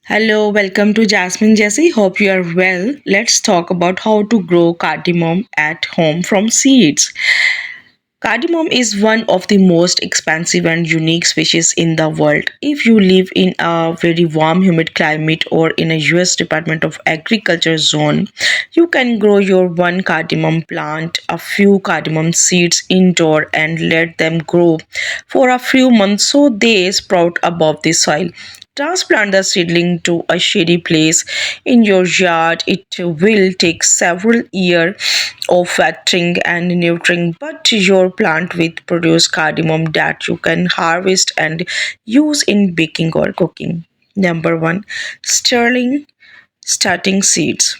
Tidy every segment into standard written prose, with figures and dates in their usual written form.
Hello, welcome to Jasmine Jesse. Hope you are well. Let's talk about how to grow cardamom at home from seeds. Cardamom is one of the most expensive and unique species in the world. If you live in a very warm, humid climate or in a US Department of Agriculture zone, you can grow your one cardamom plant, a few cardamom seeds indoor and let them grow for a few months so they sprout above the soil. Transplant the seedling to a shady place in your yard. It will take several years of watering and nurturing, but your plant will produce cardamom that you can harvest and use in baking or cooking. Number one, sterling starting seeds.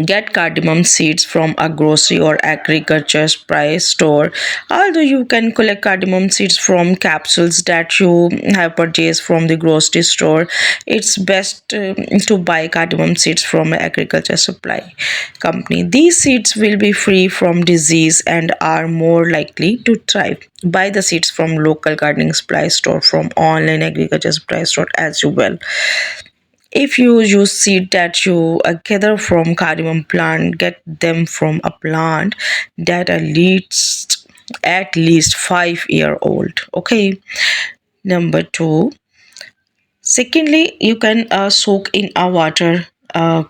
Get cardamom seeds from a grocery or agriculture supply store. Although you can collect cardamom seeds from capsules that you have purchased from the grocery store, it's best to buy cardamom seeds from an agriculture supply company. These seeds will be free from disease and are more likely to thrive. Buy the seeds from local gardening supply store, from online agriculture supply store as well. If you use seed that you gather from cardamom plant, get them from a plant that at least 5 year old. Okay. Number two. Secondly, you can soak in a water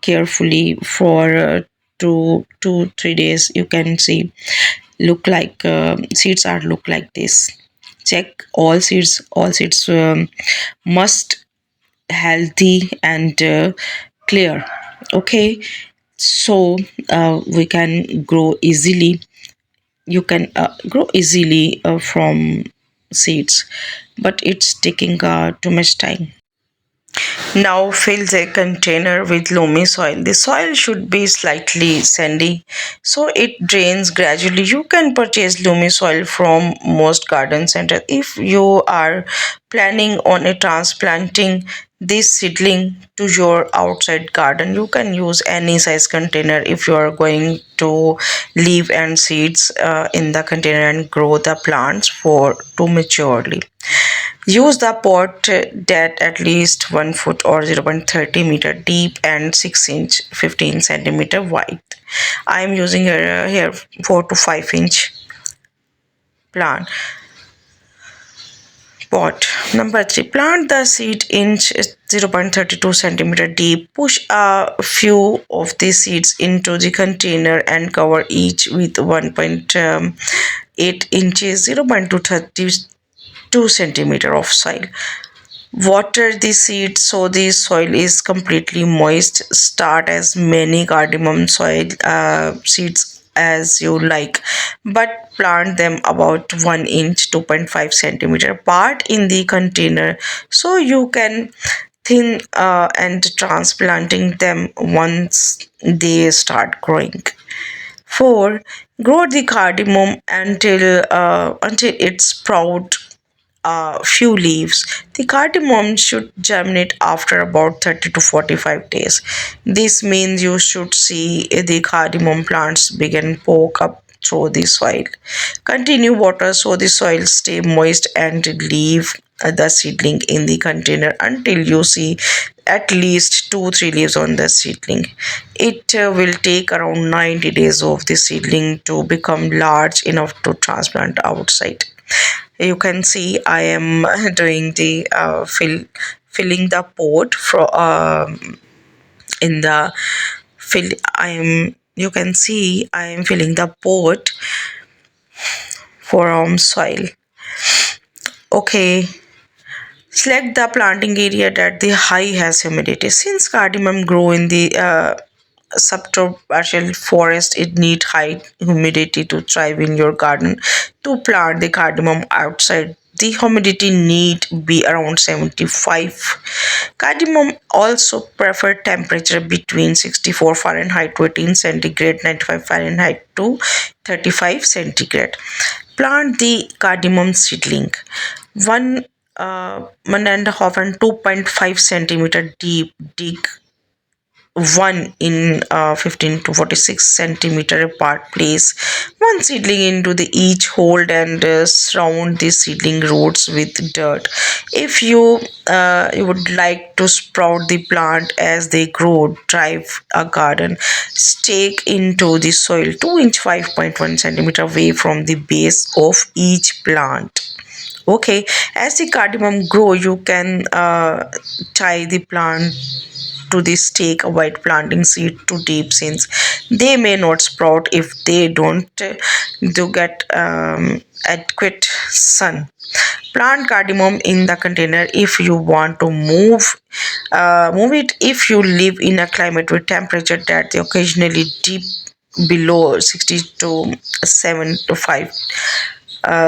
carefully for 2 3 days. You can see look like seeds are look like this. Check all seeds. All seeds must healthy and clear. Okay, so we can grow easily. You can grow easily from seeds, but it's taking too much time. Now fill the container with loamy soil. The soil should be slightly sandy so it drains gradually. You can purchase loamy soil from most garden centers. If you are planning on a transplanting this seedling to your outside garden, you can use any size container. If you are going to leave and seeds in the container and grow the plants for to maturely. Use the pot that at least 1 foot or 0.30 meter deep and 6 inch 15 centimeter wide. I am using here 4 to 5 inch plant pot. Number 3, plant the seed in 0.32 centimeter deep. Push a few of the seeds into the container and cover each with 1.8 inches 0.2 centimeter of soil. Water the seeds so the soil is completely moist. Start as many cardamom soil seeds as you like, but plant them about 1 inch 2.5 centimeter apart in the container so you can thin and transplanting them once they start growing. 4. Grow the cardamom until it sprout a few leaves. The cardamom should germinate after about 30 to 45 days. This means you should see the cardamom plants begin poke up through the soil. Continue water so the soil stay moist and leave the seedling in the container until you see at least 2 3 leaves on the seedling. It will take around 90 days of the seedling to become large enough to transplant outside. You can see I am doing the filling the pot for in the fill I am you can see I am filling the pot for soil. Okay, select the planting area that the high has humidity. Since cardamom grow in the subtropical forest, it need high humidity to thrive in your garden. To plant the cardamom outside, the humidity need be around 75. Cardamom also prefer temperature between 64 Fahrenheit to 18 centigrade, 95 Fahrenheit to 35 centigrade. Plant the cardamom seedling. One 1.5 and 2.5 centimeter deep. Dig one in 15 to 46 centimeter apart. Place one seedling into the each hold and surround the seedling roots with dirt. If you would like to sprout the plant as they grow, drive a garden stake into the soil 2 inch 5.1 centimeter away from the base of each plant. Okay, as the cardamom grow, you can tie the plant to the stake. Avoid planting seed too deep since they may not sprout if they don't do get adequate sun. Plant cardamom in the container if you want to move it if you live in a climate with temperature that occasionally dip below 60 to 7 to 5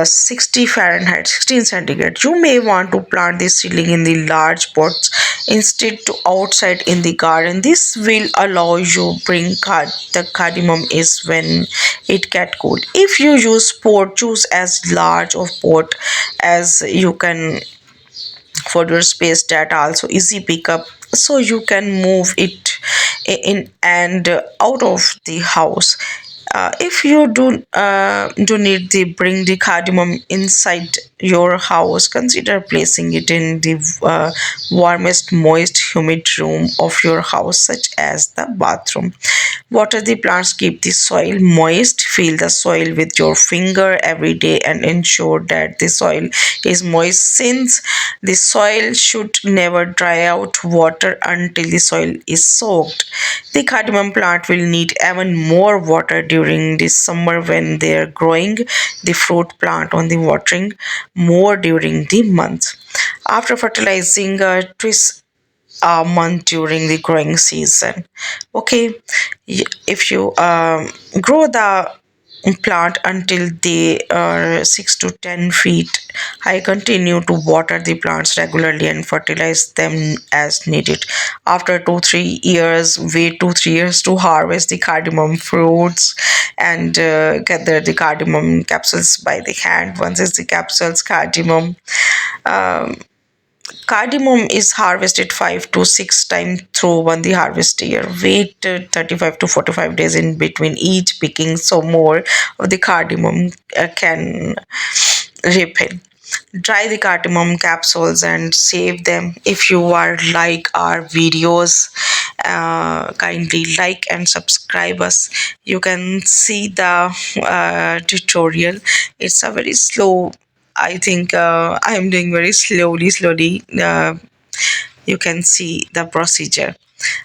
60 Fahrenheit, 16 centigrade. You may want to plant this seedling in the large pots instead to outside in the garden. This will allow you bring the cardamom is when it get cold. If you use pot, choose as large of pot as you can for your space that also easy pickup so you can move it in and out of the house. If you do need the bring the cardamom inside your house, consider placing it in the warmest moist humid room of your house such as the bathroom. Water the plants, keep the soil moist, feel the soil with your finger every day and ensure that the soil is moist since the soil should never dry out water until the soil is soaked. The cardamom plant will need even more water during the summer when they are growing. The fruit plant on the watering more during the month. After fertilizing, twist a month during the growing season. Okay, if you grow the plant until they are 6 to 10 feet high, continue to water the plants regularly and fertilize them as needed. After 2 3 years, wait 2 3 years to harvest the cardamom fruits and gather the cardamom capsules by the hand. Once is the capsules cardamom um, cardamom is harvested 5 to 6 times through one the harvest year. Wait 35 to 45 days in between each picking so more of the cardamom can ripen. Dry the cardamom capsules and save them. If you are like our videos, kindly like and subscribe us. You can see the tutorial. It's a very slow. I think I am doing very slowly. You can see the procedure,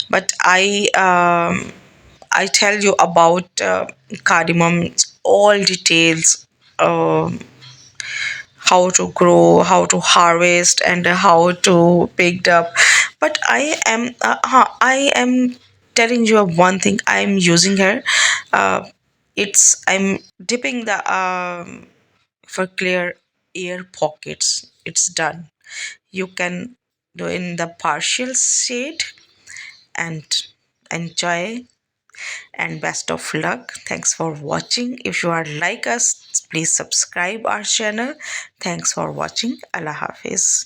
but I tell you about cardamom all details. How to grow, how to harvest, and how to pick it up. But I am telling you one thing. I am using her. It's I'm dipping the for clear air pockets. It's done. You can do in the partial shade and enjoy and best of luck. Thanks for watching. If you are like us, please subscribe our channel. Thanks for watching. Allah Hafiz.